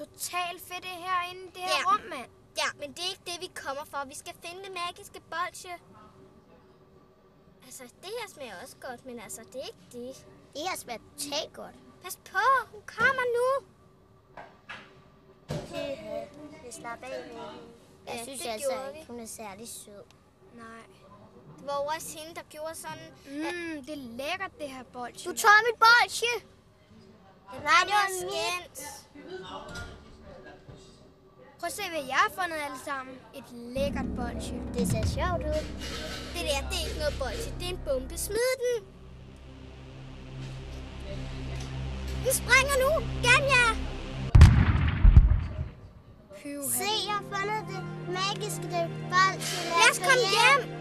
totalt fedt det herinde, det her rum, mand. Ja, men det er ikke det, vi kommer for. Vi skal finde det magiske bolsje. Altså, det her smager også godt, men altså, det er ikke det. Det her smager totalt godt. Pas på, hun kommer nu. Vi slapper af med hende. Jeg synes det altså gjorde ikke, hun er særlig sød. Nej. Det var også hende, der gjorde sådan... Det er lækkert, det her bolsje. Du tager mit bolsje! Nej, det var skændt. Prøv at se, hvad jeg har fundet alle sammen. Et lækkert bolsje. Det ser sjovt ud. Det er ikke noget bolsje, det er en bombe. Smid den! Den springer nu! Ganja! Se, jeg har fundet det magiske bolsje. Lad os komme hjem!